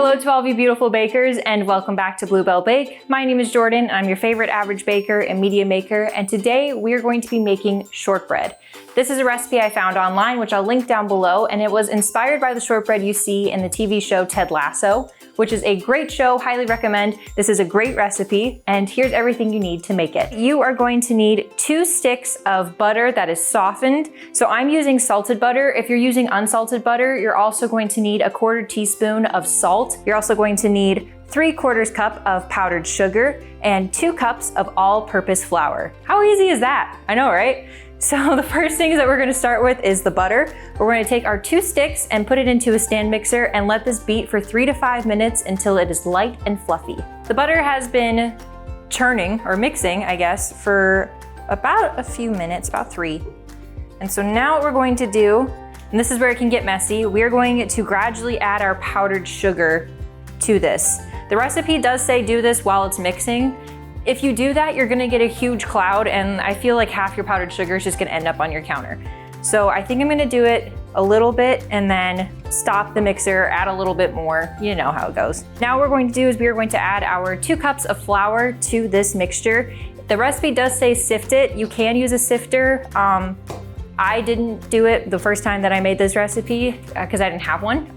Hello to all of you beautiful bakers and welcome back to BlueBell Bake. My name is Jordan. I'm your favorite average baker and media maker, and today we are going to be making shortbread. This is a recipe I found online, which I'll link down below, and it was inspired by the shortbread you see in the TV show Ted Lasso, which is a great show, highly recommend. This is a great recipe, and here's everything you need to make it. You are going to need 2 sticks of butter that is softened. So I'm using salted butter. If you're using unsalted butter, you're also going to need 1/4 teaspoon of salt. You're also going to need 3/4 cup of powdered sugar and 2 cups of all-purpose flour. How easy is that? I know, right? So the first things that we're gonna start with is the butter. We're gonna take our 2 sticks and put it into a stand mixer and let this beat for 3 to 5 minutes until it is light and fluffy. The butter has been churning, or mixing, I guess, for about a few minutes, about 3. And so now what we're going to do, and this is where it can get messy, we're going to gradually add our powdered sugar to this. The recipe does say do this while it's mixing. If you do that, you're gonna get a huge cloud, and I feel like half your powdered sugar is just gonna end up on your counter. So I think I'm gonna do it a little bit and then stop the mixer, add a little bit more. You know how it goes. Now what we're going to do is we are going to add our 2 cups of flour to this mixture. The recipe does say sift it. You can use a sifter. I didn't do it the first time that I made this recipe because I didn't have one.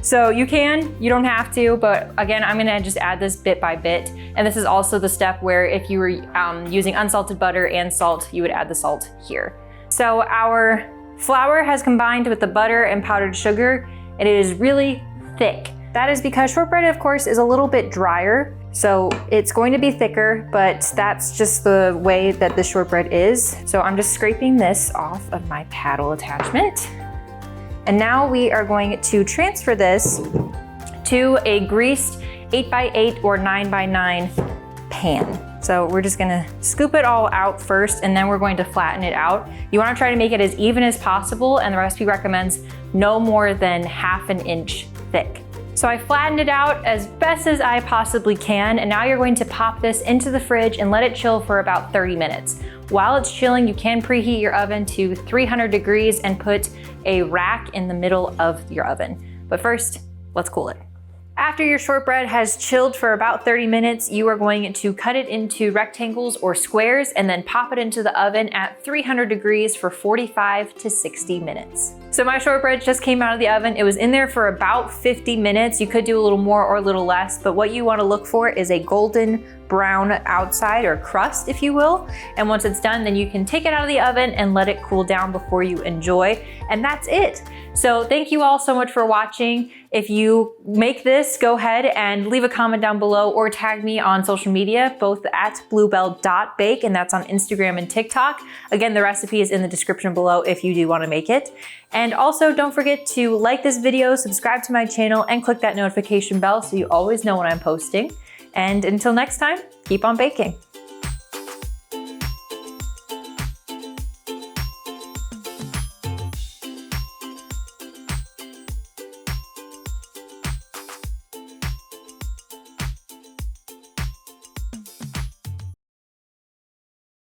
So you don't have to, but again, I'm gonna just add this bit by bit. And this is also the step where if you were using unsalted butter and salt, you would add the salt here. So our flour has combined with the butter and powdered sugar, and it is really thick. That is because shortbread, of course, is a little bit drier. So it's going to be thicker, but that's just the way that the shortbread is. So I'm just scraping this off of my paddle attachment. And now we are going to transfer this to a greased 8x8 or 9x9 pan. So we're just gonna scoop it all out first, and then we're going to flatten it out. You wanna try to make it as even as possible, and the recipe recommends no more than 1/2 inch thick. So I flattened it out as best as I possibly can, and now you're going to pop this into the fridge and let it chill for about 30 minutes. While it's chilling, you can preheat your oven to 300 degrees and put a rack in the middle of your oven. But first, let's cool it. After your shortbread has chilled for about 30 minutes, you are going to cut it into rectangles or squares and then pop it into the oven at 300 degrees for 45 to 60 minutes. So my shortbread just came out of the oven. It was in there for about 50 minutes. You could do a little more or a little less, but what you want to look for is a golden brown outside, or crust, if you will. And once it's done, then you can take it out of the oven and let it cool down before you enjoy. And that's it. So thank you all so much for watching. If you make this, go ahead and leave a comment down below or tag me on social media, both at bluebell.bake, and that's on Instagram and TikTok. Again, the recipe is in the description below if you do want to make it. And also don't forget to like this video, subscribe to my channel, and click that notification bell so you always know when I'm posting. And until next time, keep on baking.